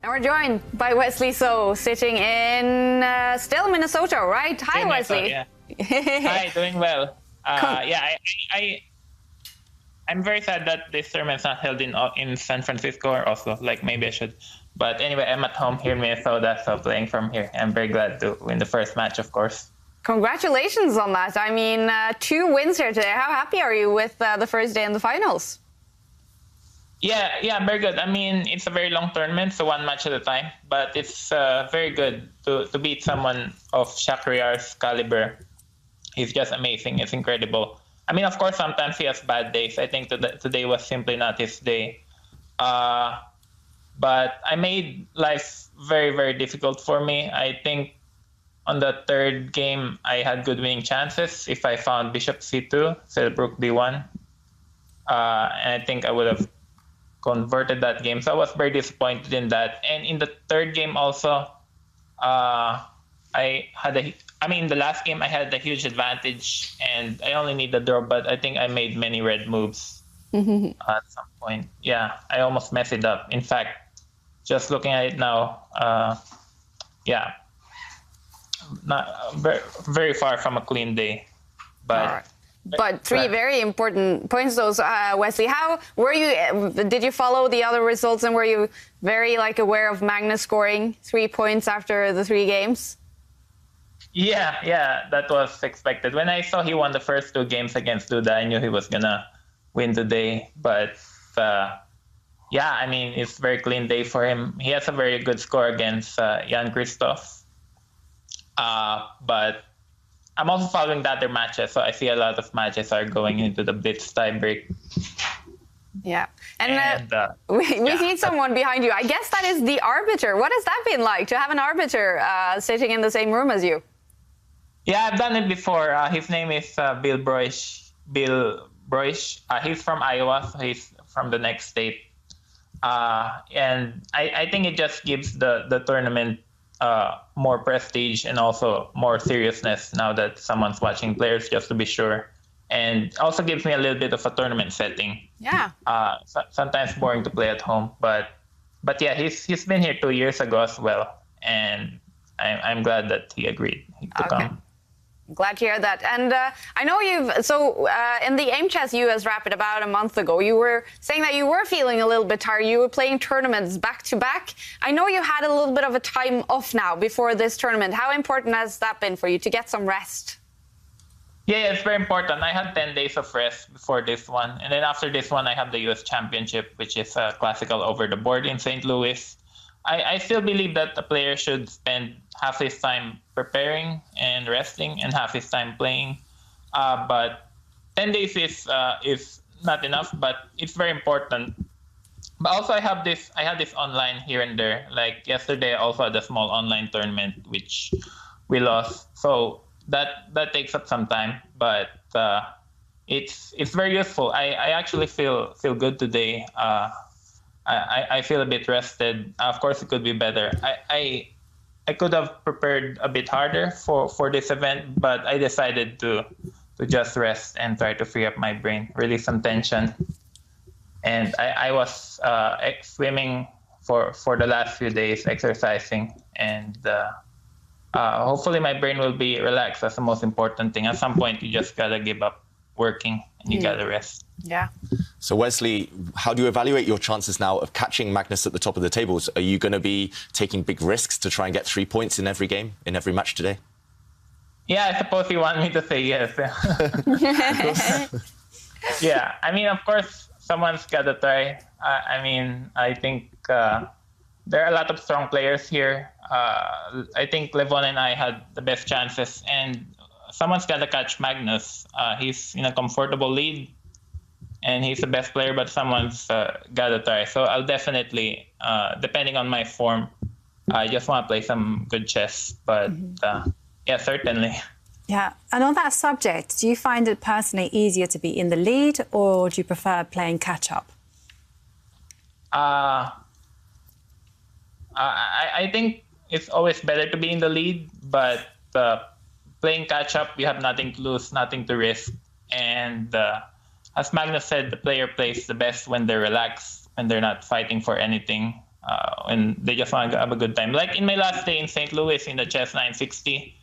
And we're joined by Wesley So, sitting in still Minnesota, right? Hi, Wesley. Yeah. Hi, doing well. I'm very sad that this tournament's not held in San Francisco or Oslo. Like, maybe I should. But anyway, I'm at home here in Minnesota, so playing from here. I'm very glad to win the first match, of course. Congratulations on that. I mean, 2 wins here today. How happy are you with the first day in the finals? Yeah, very good. I mean, it's a very long tournament, so 1 match at a time. But it's very good to beat someone of Shakhriyar's caliber. He's just amazing. It's incredible. I mean, of course, sometimes he has bad days. I think today was simply not his day. But I made life very, very difficult for me. I think on the 3rd game, I had good winning chances if I found Bishop C2 instead of Rook D1. And I think I would have converted that game. So I was very disappointed in that. And in the 3rd game also, the last game I had a huge advantage and I only need the draw, but I think I made many red moves at some point. Yeah, I almost messed it up. In fact, just looking at it now, not very, very far from a clean day. But 3 very important points, those, Wesley. How were you? Did you follow the other results, and were you very aware of Magnus scoring 3 points after the 3 games? Yeah, that was expected. When I saw he won the first 2 games against Duda, I knew he was gonna win today. But I mean, it's a very clean day for him. He has a very good score against Jan Christoph. But I'm also following the other matches, so I see a lot of matches are going into the Blitz tiebreak. Yeah, and we see someone behind you. I guess that is the arbiter. What has that been like to have an arbiter sitting in the same room as you? Yeah, I've done it before. His name is Bill Broish. He's from Iowa, so he's from the next state. And I think it just gives the tournament more prestige and also more seriousness now that someone's watching players, just to be sure. And also gives me a little bit of a tournament setting. Yeah. Sometimes boring to play at home, but yeah, he's been here 2 years ago as well, and I'm glad that he agreed to come. Glad to hear that. And I know in the Aim Chess US Rapid about a month ago, you were saying that you were feeling a little bit tired. You were playing tournaments back to back. I know you had a little bit of a time off now before this tournament. How important has that been for you to get some rest? Yeah, it's very important. I had 10 days of rest before this one. And then after this one, I have the US Championship, which is a classical over the board in St. Louis. I still believe that a player should spend half his time preparing and resting and half his time playing. But 10 days is not enough, but it's very important. But also I had this online here and there. Like yesterday, I also had a small online tournament, which we lost. So that takes up some time, but it's very useful. I actually feel good today. I feel a bit rested. Of course, it could be better. I could have prepared a bit harder for this event, but I decided to just rest and try to free up my brain, release some tension. And I was swimming for the last few days, exercising, and hopefully my brain will be relaxed. That's the most important thing. At some point, you just gotta give up working and you gotta rest. Yeah. So Wesley, how do you evaluate your chances now of catching Magnus at the top of the tables? Are you going to be taking big risks to try and get 3 points in every game, in every match today? Yeah, I suppose you want me to say yes. Yeah, I mean, of course, someone's got to try. I think there are a lot of strong players here. I think Levon and I had the best chances, and someone's got to catch Magnus. He's in a comfortable lead, and he's the best player, but someone's got to try. So I'll definitely, depending on my form, I just want to play some good chess. But yeah, certainly. Yeah, and on that subject, do you find it personally easier to be in the lead, or do you prefer playing catch-up? I think it's always better to be in the lead, but playing catch-up, you have nothing to lose, nothing to risk. And as Magnus said, the player plays the best when they're relaxed, when they're not fighting for anything. and they just want to have a good time. Like in my last day in St. Louis in the Chess 960,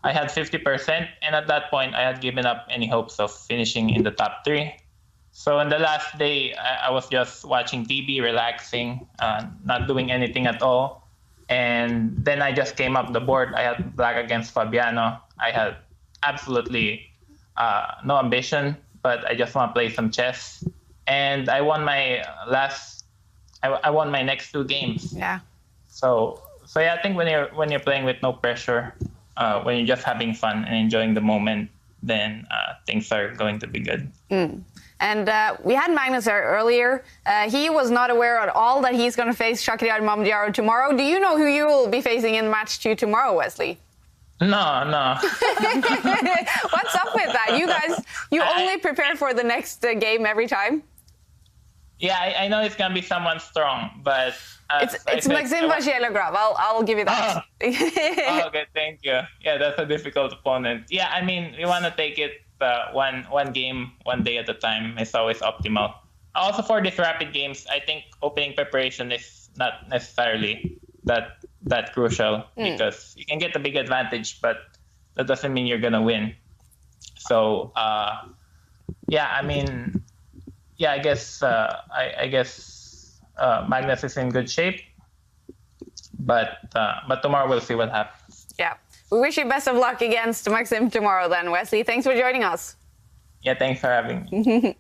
I had 50%, and at that point, I had given up any hopes of finishing in the top 3. So on the last day, I was just watching TV, relaxing, not doing anything at all. And then I just came up the board. I had black against Fabiano. I had absolutely no ambition, but I just want to play some chess. And I won my I won my next 2 games. Yeah. So yeah, I think when you're playing with no pressure, when you're just having fun and enjoying the moment, then things are going to be good. And we had Magnus there earlier. He was not aware at all that he's going to face Shakhriyar Mamedyarov tomorrow. Do you know who you will be facing in match 2 tomorrow, Wesley? No. What's up with that? You guys, only prepare for the next game every time? Yeah, I know it's going to be someone strong, but... It's Maxim Vachier-Lagrave. I'll give you that. Okay, thank you. Yeah, that's a difficult opponent. Yeah, I mean, we want to take it one game, one day at a time. It's always optimal. Also, for these rapid games, I think opening preparation is not necessarily that crucial because you can get a big advantage, but that doesn't mean you're gonna win. So, yeah, I mean, yeah, I guess Magnus is in good shape, but tomorrow we'll see what happens. Yeah. We wish you best of luck against Maxim tomorrow then, Wesley. Thanks for joining us. Yeah, thanks for having me.